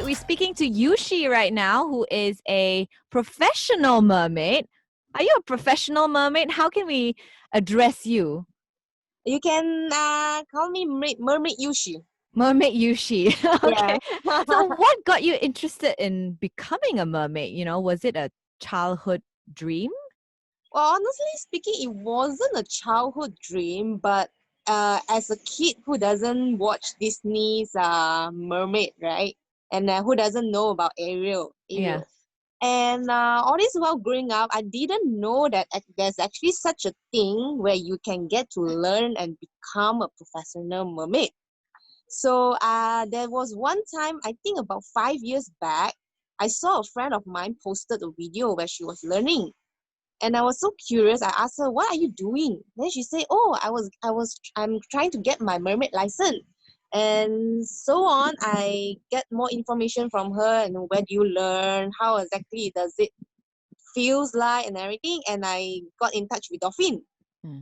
we're speaking to Yushi right now, who is a professional mermaid. Are you a professional mermaid? How can we address you? You can call me Mermaid Yushi. Mermaid Yushi. Okay. Yeah. So what got you interested in becoming a mermaid? Was it a childhood dream? Well, honestly speaking, it wasn't a childhood dream, but as a kid who doesn't watch Disney's Mermaid, right? And who doesn't know about Yeah. Ariel. And all this while growing up, I didn't know that there's actually such a thing where you can get to learn and become a professional mermaid. So there was one time, I think about 5 years back, I saw a friend of mine posted a video where she was learning. And I was so curious. I asked her, "What are you doing?" Then she said, "Oh, I'm trying to get my mermaid license." And so on, I get more information from her and where do you learn, how exactly does it feels like and everything. And I got in touch with Dolphin.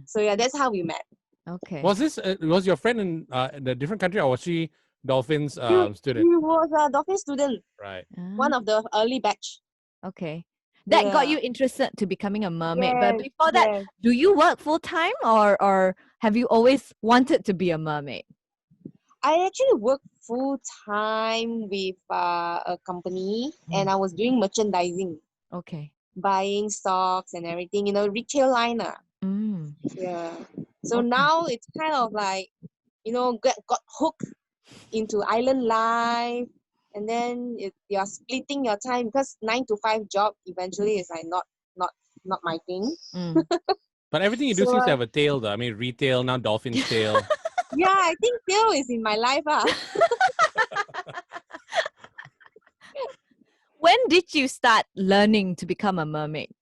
So yeah, that's how we met. Okay. Was your friend in a different country, or was she Dolphin's student? He was a Dolphin student, Right. one of the early batch. Okay. That got Yeah. you interested to becoming a mermaid. But Yes, before that, yes. do you work full time or have you always wanted to be a mermaid? I actually worked full time with a company, and I was doing merchandising, Okay. buying stocks and everything, retail line. Mm. Yeah. So Okay. now it's kind of like, got hooked into island life, and then you're splitting your time because 9 to 5 job eventually is like not my thing. Mm. But everything you do So seems to have a tail, though. I mean, retail, now Dolphin's tail. yeah, I think tail is in my life. When did you start learning to become a mermaid?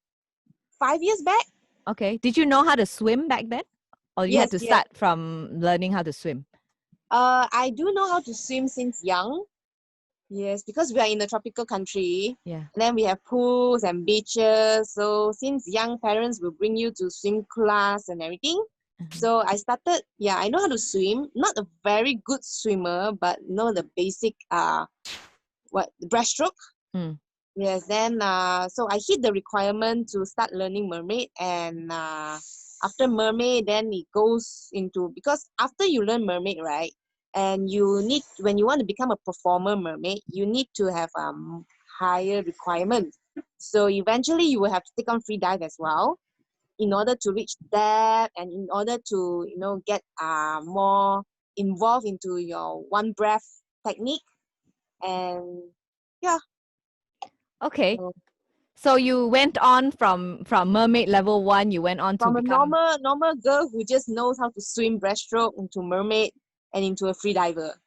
5 years back. Okay. Did you know how to swim back then? Or you had Yes, to yes. start from learning how to swim? I do know how to swim since young. Yes, because we are in a tropical country. Yeah. And then we have pools and beaches. So since young, parents will bring you to swim class and everything. So I started, I know how to swim. Not a very good swimmer, but know the basic breaststroke. Mm. Yes, then so I hit the requirement to start learning mermaid, and after mermaid, then it goes into, because after you learn mermaid, right, and when you want to become a performer mermaid, you need to have higher requirements. So eventually you will have to take on free dive as well in order to reach that, and in order to get more involved into your one breath technique, and yeah. Okay. So So you went on from mermaid level 1, you went on to from a become normal girl who just knows how to swim breaststroke into mermaid and into a free diver.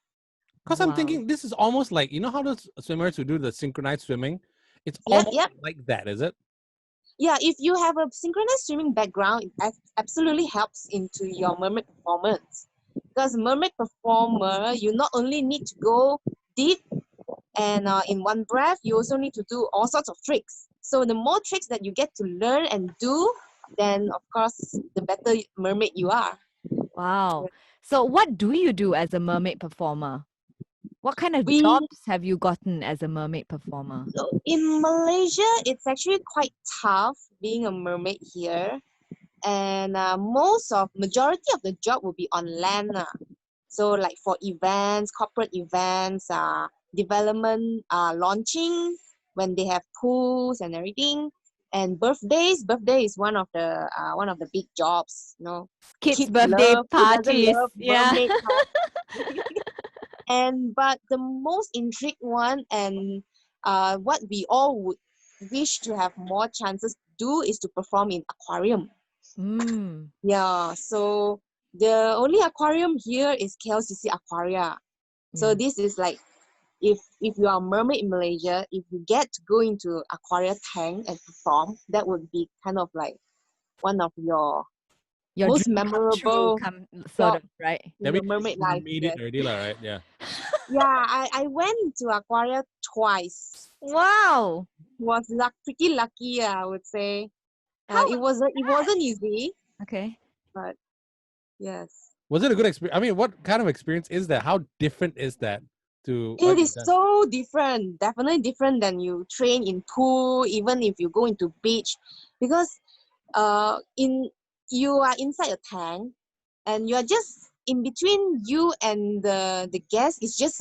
Because I'm Wow. thinking this is almost like, how those swimmers who do the synchronized swimming? It's Yep, almost yep. like that, is it? Yeah, if you have a synchronized swimming background, it absolutely helps into your mermaid performance. Because mermaid performer, you not only need to go deep and in one breath, you also need to do all sorts of tricks. So the more tricks that you get to learn and do, then of course the better mermaid you are. Wow. So what do you do as a mermaid performer? What kind of We jobs have you gotten as a mermaid performer? So in Malaysia, it's actually quite tough being a mermaid here, and majority of the job will be on land. So like for events, corporate events, development, launching when they have pools and everything, and birthdays. Birthday is one of the big jobs. Kids' Kids birthday love. Who doesn't parties. love Yeah. mermaid parties? But the most intrigued one, and what we all would wish to have more chances to do, is to perform in aquarium. Mm. Yeah, so the only aquarium here is KLCC Aquaria. So Yeah. this is like, if you are a mermaid in Malaysia, if you get to go into aquaria tank and perform, that would be kind of like one of your Your most dream come true, memorable sort job of, right? in That your means mermaid you life. made it Yes. already, right? Yeah. Yeah, I went to aquaria twice. Wow. Was pretty lucky, I would say. How It wasn't easy, Okay. but yes. Was it a good experience? I mean, what kind of experience is that? How different is that to It what you've is done? so different, definitely different than you train in pool, even if you go into beach, because in you are inside a tank, and you are just in between you and the guest is just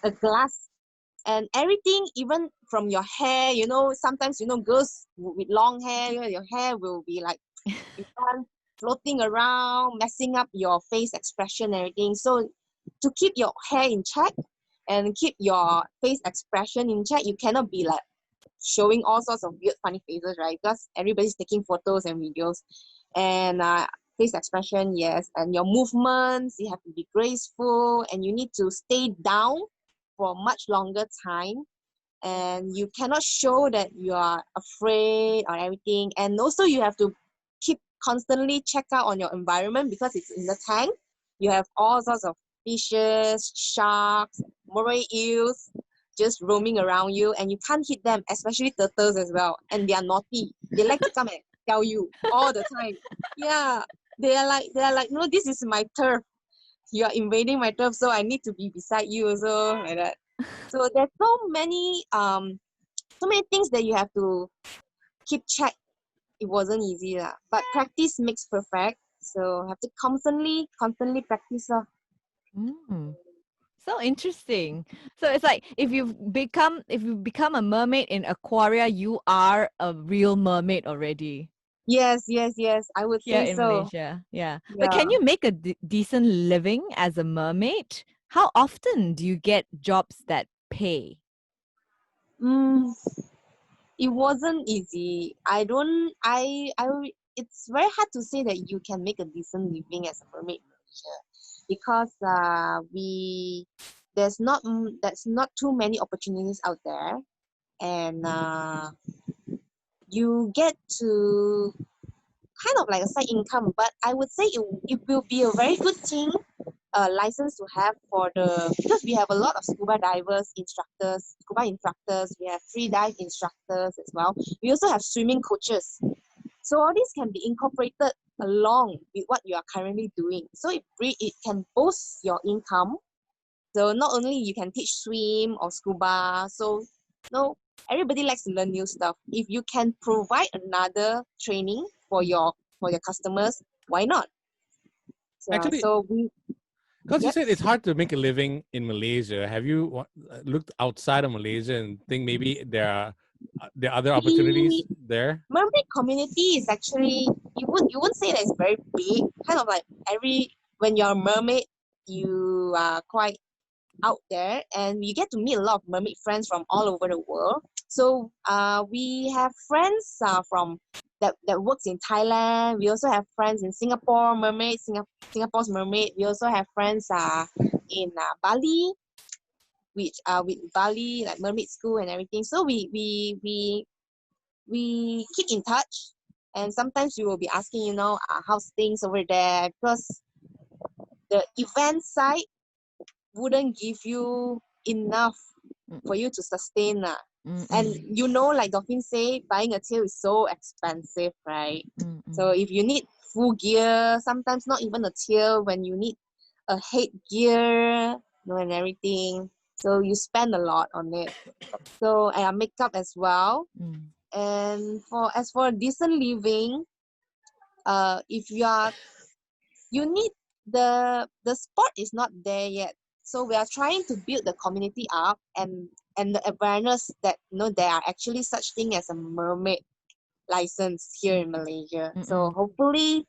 a glass, and everything, even from your hair, sometimes girls with long hair, your hair will be like in front, floating around, messing up your face expression and everything. So to keep your hair in check and keep your face expression in check, you cannot be like showing all sorts of weird funny faces, right? Because everybody's taking photos and videos. And face expression, yes, and your movements, you have to be graceful, and you need to stay down for much longer time, and you cannot show that you are afraid or everything. And also you have to keep constantly check out on your environment, because it's in the tank. You have all sorts of fishes, sharks, moray eels just roaming around you, and you can't hit them, especially turtles as well. And they are naughty. They like to come and tell you all the time. Yeah. They are like, no, this is my turf. You are invading my turf, so I need to be beside you also, like that. So there's so many things that you have to keep check. It wasn't easy lah, but practice makes perfect. So have to constantly practice lah. Mm. So interesting. So it's like if you become a mermaid in Aquaria, you are a real mermaid already Yes, yes, yes. I would here say in so. Malaysia. Yeah. But Yeah. can you make a decent living as a mermaid? How often do you get jobs that pay? Mm, it wasn't easy. I don't. I. It's very hard to say that you can make a decent living as a mermaid in Malaysia, because there's not too many opportunities out there, and you get to kind of like a side income. But I would say it will be a very good thing, license to have for because we have a lot of scuba instructors, we have free dive instructors as well. We also have swimming coaches. So all these can be incorporated along with what you are currently doing. So it can boost your income. So not only you can teach swim or scuba, so no, everybody likes to learn new stuff. If you can provide another training for your customers, why not? So, Actually, so we because you yep. said it's hard to make a living in Malaysia, have you looked outside of Malaysia and think maybe there are other opportunities The there? mermaid community is actually, you won't say that it's very big. Kind of like when you're a mermaid, you are quite out there, and you get to meet a lot of mermaid friends from all over the world. So we have friends from that works in Thailand. We also have friends in Singapore, Singapore's mermaid. We also have friends in Bali, which with Bali, like mermaid school and everything. So we keep in touch, and sometimes we will be asking, how's things over there, because the event side wouldn't give you enough for you to sustain. And Mm-mm. like Dolphin say, buying a tail is so expensive, right? Mm-mm. So if you need full gear, sometimes not even a tail, when you need a headgear, and everything. So you spend a lot on it. So makeup as well. Mm. And as for decent living, if you need the sport is not there yet. So we are trying to build the community up, and the awareness that there are actually such thing as a mermaid license here in Malaysia. So Mm-mm. hopefully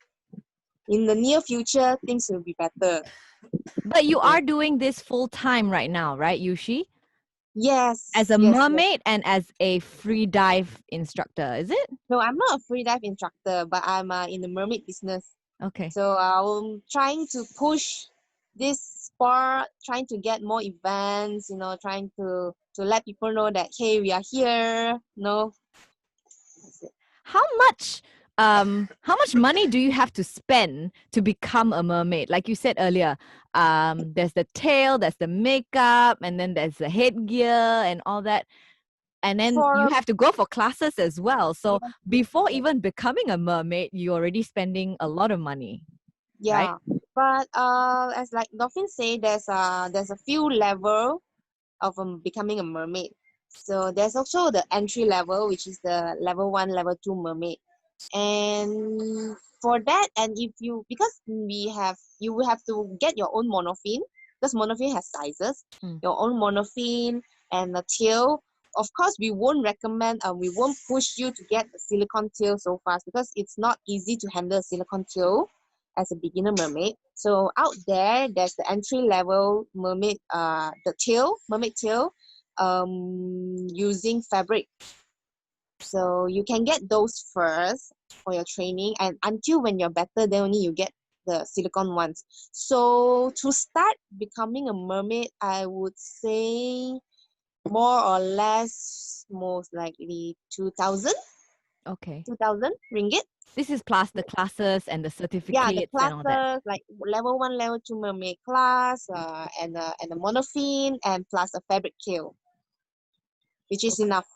in the near future things will be better. But you Yeah. are doing this full time right now, right, Yushi? As Yes, a yes, yes. mermaid and as a free dive instructor, is it? No, I'm not a free dive instructor, but I'm in the mermaid business. Okay. So I'm trying to push this sport, trying to get more events, trying to let people know that, hey, we are here. No. That's it. How much money do you have to spend to become a mermaid? Like you said earlier, there's the tail, there's the makeup, and then there's the headgear and all that. And then you For have to go for classes as well. So yes, yes, before yes. even becoming a mermaid, you're already spending a lot of money, right? Yeah, but as like Dolphin say, there's a few level. of becoming a mermaid. So there's also the entry level, which is the level 1, level 2 mermaid. And for that, and if you, because you will have to get your own monofin, because monofin has sizes, your own monofin and the tail. Of course, we won't recommend, we won't push you to get the silicone tail so fast, because it's not easy to handle a silicone tail as a beginner mermaid. So out there's the entry level mermaid, the tail, mermaid tail, using fabric. So you can get those first for your training, and until when you're better, then only you get the silicone ones. So to start becoming a mermaid, I would say more or less, most likely 2,000 Okay. ringgit. This is plus the classes and the Yeah, the certificates and all that. classes, like level 1, level 2 mermaid class, and a monofin, and plus a fabric tail, which is enough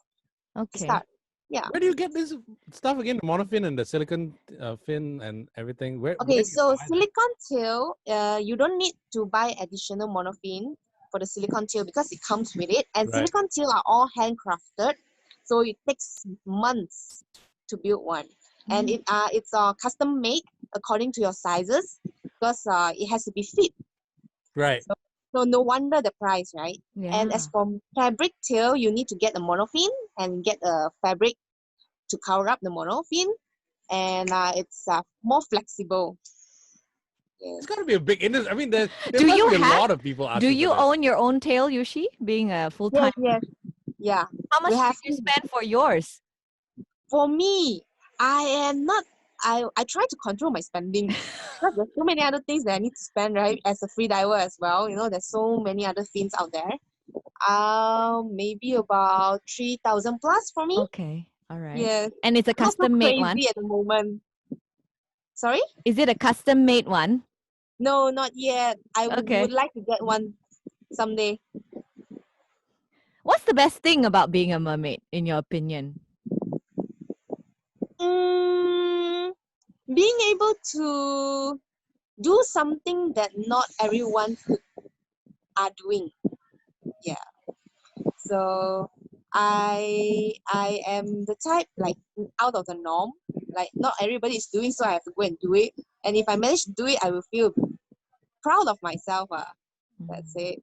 to Okay. start. Yeah. Where do you get this stuff again? The monofin and the silicon fin and everything. Where Okay, do you so buy that? silicone tail, you don't need to buy additional monofin for the silicone tail because it comes with it. And Right. silicone tail are all handcrafted, so it takes months to build one. And it's custom made according to your sizes, because it has to be fit. Right. So no wonder the price, right? Yeah. And as for fabric tail, you need to get a monofin and get a fabric to cover up the monofin, and it's more flexible. Yeah. It's got to be a big industry. I mean, there Do must you be a have- lot of people asking Do for you this. own your own tail, Yushi, being a full-time? Yes, yeah. How much We have did you spend for yours? For me, I try to control my spending because there's so many other things that I need to spend, right? As a free diver as well, there's so many other things out there. Maybe about 3,000 plus for me. Okay. All right. Yes. And it's a Not so custom-made crazy one? at the moment. Sorry? Is it a custom-made one? No, not yet. I Okay. would like to get one someday. What's the best thing about being a mermaid, in your opinion? Being able to do something that not everyone are doing. Yeah. So I am the type, like, out of the norm. Like, not everybody is doing, so I have to go and do it. And if I manage to do it, I will feel proud of myself. That's it.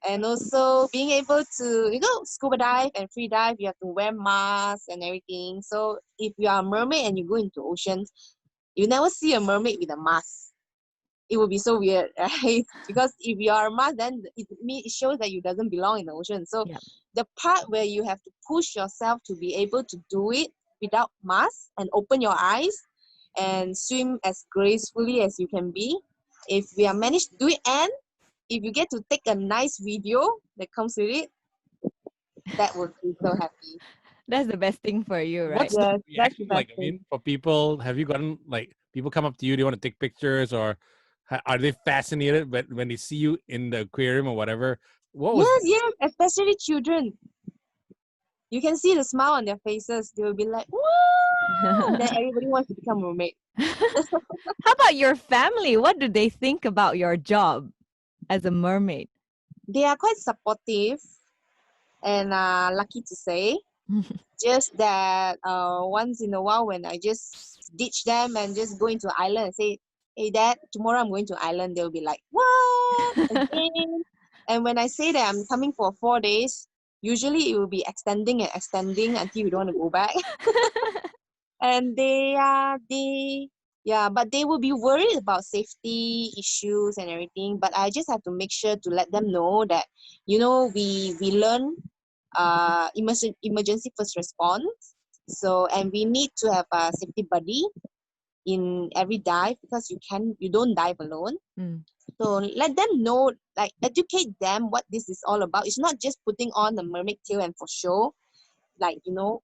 And also being able to, scuba dive and free dive, you have to wear masks and everything. So if you are a mermaid and you go into oceans, you never see a mermaid with a mask. It would be so weird, right? Because if you are a mask, then it shows that you doesn't belong in the ocean. So Yep. the part where you have to push yourself to be able to do it without mask and open your eyes and swim as gracefully as you can be, if we are managed to do it, and if you get to take a nice video that comes with it, that would be so happy. That's the best thing for you, right? What's the Yes, that's the reaction best like? I mean, for people, have you gotten like people come up to you, they want to take pictures, or are they fascinated when they see you in the aquarium or whatever? What was Yes, especially children. You can see the smile on their faces. They will be like, "Wow!" And then everybody wants to become a mermaid. How about your family? What do they think about your job as a mermaid? They are quite supportive and lucky to say. Just that once in a while, when I just ditch them and just go into island and say, "Hey Dad, tomorrow I'm going to island," they'll be like, "What? Again?" And when I say that I'm coming for 4 days, usually it will be extending and extending until you don't want to go back. And but they will be worried about safety issues and everything. But I just have to make sure to let them know that, we learn emergency first response. So, and we need to have a safety buddy in every dive, because you don't dive alone. So let them know, like, educate them what this is all about. It's not just putting on the mermaid tail and for show. Like,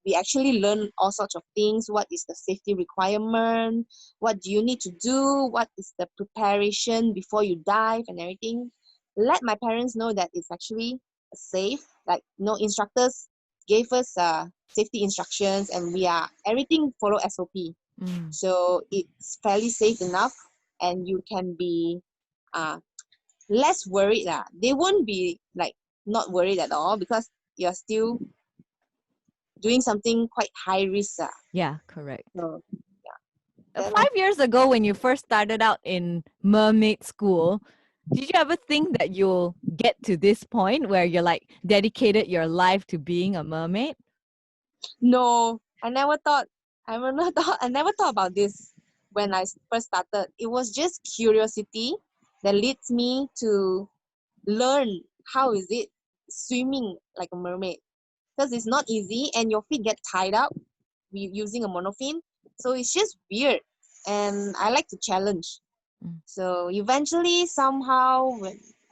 we actually learn all sorts of things. What is the safety requirement? What do you need to do? What is the preparation before you dive and everything? Let my parents know that it's actually safe. Like, instructors gave us safety instructions, and everything follow SOP. So it's fairly safe enough, and you can be less worried. They won't be like not worried at all because you're still doing something quite high risk. Yeah, correct. So, Five then, years ago, when you first started out in mermaid school, did you ever think that you'll get to this point where you're like dedicated your life to being a mermaid? no, I never thought. I never thought about this when I first started. It was just curiosity that leads me to learn how is it swimming like a mermaid, because it's not easy and your feet get tied up using a monofin, so it's just weird, and I like to challenge. Mm. So eventually, somehow,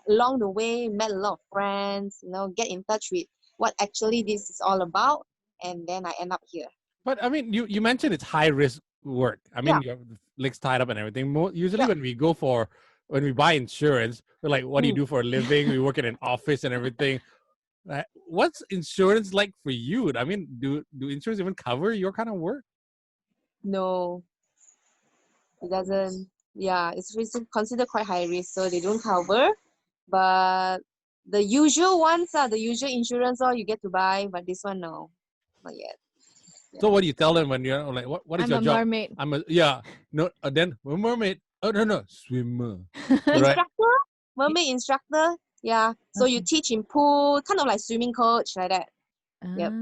along the way, met a lot of friends, get in touch with what actually this is all about, and then I end up here. But I mean, you mentioned it's high risk work. I Yeah, mean, you have the legs tied up and everything. Usually, yeah. when we buy insurance, we're like, "What do you Mm. do for a living?" We work in an office and everything. What's insurance like for you? I mean, do insurance even cover your kind of work? No, it doesn't. Yeah, it's considered quite high risk, so they don't cover. But the usual ones are the usual insurance, or you get to buy, but this one, no, not yet. So what do you tell them when you're like, what is I'm your a job? mermaid. I'm a yeah no then we're mermaid. Oh no swimmer, right? Instructor, mermaid instructor. Yeah. So you Okay. teach in pool, kind of like swimming coach, like that. Yep.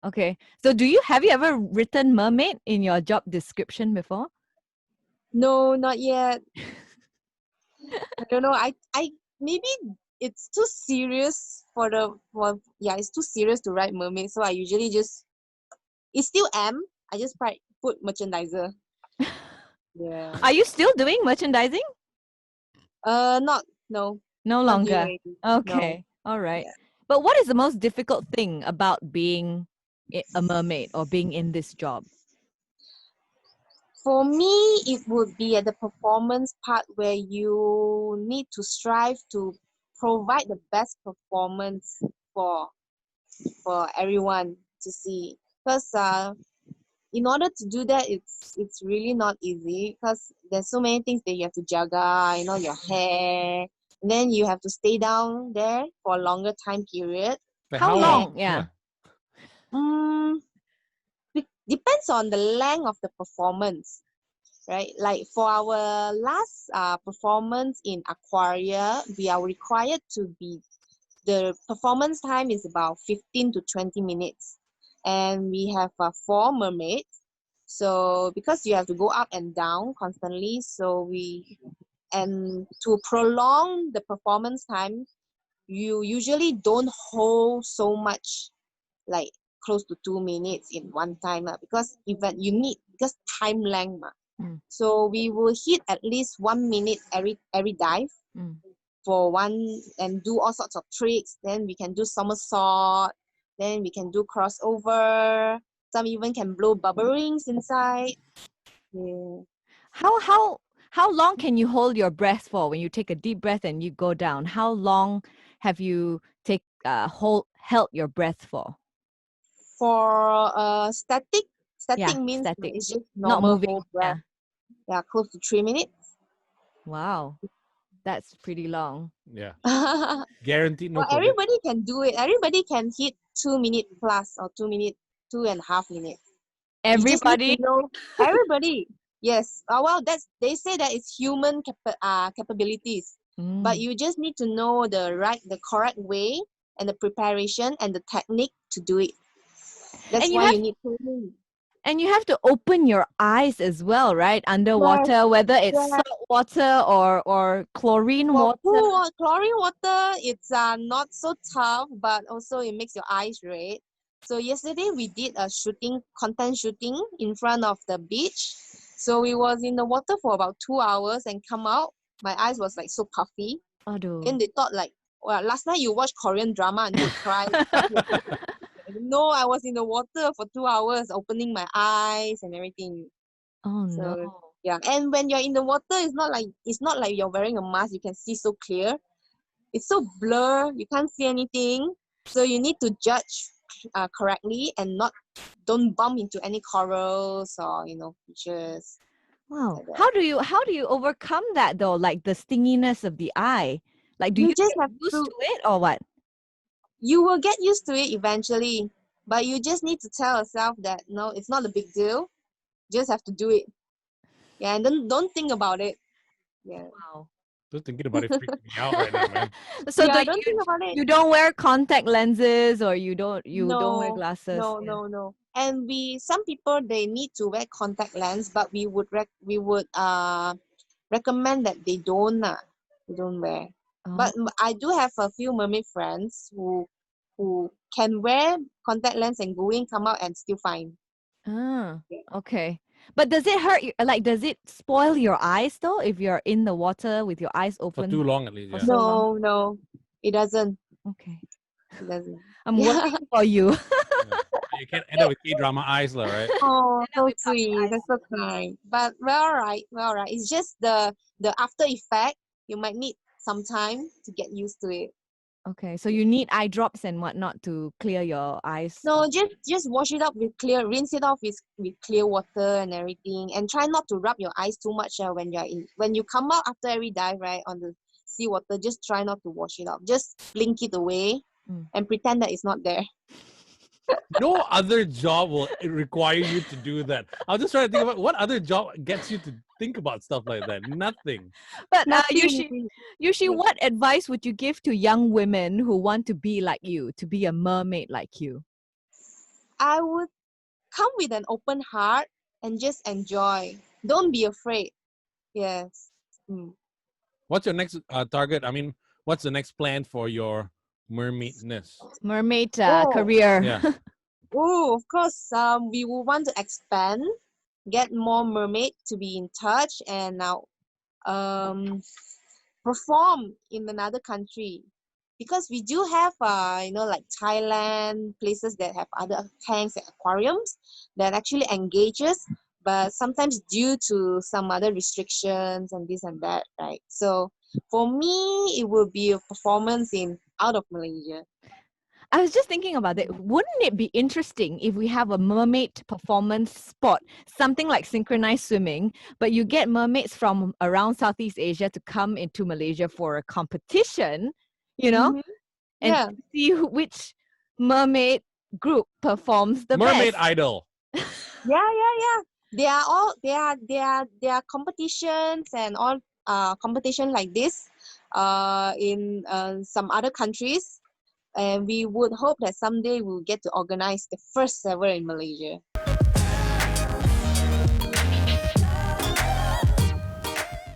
Okay. So have you ever written mermaid in your job description before? No, not yet. I don't know. I maybe it's too serious yeah, it's too serious to write mermaid. So I usually just it still am. I just put merchandiser. Yeah. Are you still doing merchandising? Not no, No not here longer. already. No. Okay. All right. Yeah. But what is the most difficult thing about being a mermaid or being in this job? For me, it would be at the performance part where you need to strive to provide the best performance for for everyone to see. Because in order to do that, it's really not easy because there's so many things that you have to jaga, your hair, and then you have to stay down there for a longer time period. Like How how long? long? Yeah. Mm, depends on the length of the performance, right? Like for our last performance in Aquaria, we are required to be, the performance time is about 15 to 20 minutes. And we have 4 mermaids. So because you have to go up and down constantly, and to prolong the performance time, you usually don't hold so much, like close to 2 minutes in one time, because even you need, because time length. Mm, So we will hit at least 1 minute every dive mm. for one, and do all sorts of tricks. Then we can do somersault. Then we can do crossover. Some even can blow bubble rings inside. Yeah. How how how long can you hold your breath for when you take a deep breath and you go down? How long have you held your breath for? For static Yeah, means static. it's just Not normal moving. whole breath. Yeah. Yeah, close to 3 minutes. Wow. That's pretty long. Yeah, Well, guaranteed no COVID. everybody can do it. Everybody can hit 2 minute plus, or 2 minute, 2.5 minutes. You just need to Everybody. know everybody. Yes. Well, they say that it's human capabilities, but Mm. you just need to know the correct way and the preparation and the technique to do it. That's And you why have you need training. and you have to open your eyes as well, right? Yes. Underwater, whether it's Yes. salt water or chlorine For water. chlorine water, it's not so tough, but also it makes your eyes red. So yesterday we did a content shooting in front of the beach. So we was in the water for about 2 hours and come out. My eyes was like so puffy. Aduh. Then they thought like, well, last night you watch Korean drama until you cry. No, I was in the water for 2 hours, opening my eyes and everything. Oh no. So yeah, and when you're in the water, it's not like you're wearing a mask. You can see so clear. It's so blur. You can't see anything. So you need to judge correctly and don't bump into any corals or fishes Wow. like that. How do you overcome that though? Like the stinginess of the eye? Like do You you just get have used to to it or what? you will get used to it eventually. But you just need to tell yourself that no, it's not a big deal. Just have to do it. Yeah, and then don't think about it. Yeah. Wow. Just thinking about it freaks me out right now, man. So Yeah, don't think about it. you don't wear contact lenses, or you don't wear No, glasses? no, Yeah. no, no. And some people they need to wear contact lens, but we would recommend that they don't they don't wear. But Oh. I do have a few mermaid friends who can wear contact lens and go in, come out and still fine. Ah, okay. But does it hurt you? Like, does it spoil your eyes though if you're in the water with your eyes For open too long, at least. for Yeah. so long? No, no, it doesn't. Okay. It doesn't. I'm Yeah. worried for you. Yeah. You can't end up with K-drama eyes, lah, right? Oh, End up so with puppy sweet. eyes. That's so kind. But well, alright, well, alright. It's just the after effect. You might need some time to get used to it. Okay, so you need eye drops and whatnot to clear your eyes. No, just wash it up with clear, rinse it off with clear water and everything, and try not to rub your eyes too much when you come out after every dive, right, on the seawater. Just try not to wash it off. Just blink it away Mm. and pretend that it's not there. No other job will require you to do that. I was just trying to think about what other job gets you to think about stuff like that. Nothing. But Nothing. Yushi, what advice would you give to young women who want to be like you, to be a mermaid like you? I would come with an open heart and just enjoy. Don't be afraid. Yes. Mm. What's your next target? I mean, what's the next plan for your mermaidness? Mermaid Oh, career. Yeah. oh, of course. We will want to expand, get more mermaid to be in touch, and now perform in another country, because we do have like Thailand, places that have other tanks and aquariums that actually engages, but sometimes due to some other restrictions and this and that, right? So for me it will be a performance in out of Malaysia. I was just thinking about it. Wouldn't it be interesting if we have a mermaid performance spot, something like synchronized swimming, but you get mermaids from around Southeast Asia to come into Malaysia for a competition, Mhm. and Yeah. see which mermaid group performs the Mermaid best. Idol. Yeah. They are competitions and all competition like this in some other countries, and we would hope that someday we'll get to organize the first ever in Malaysia.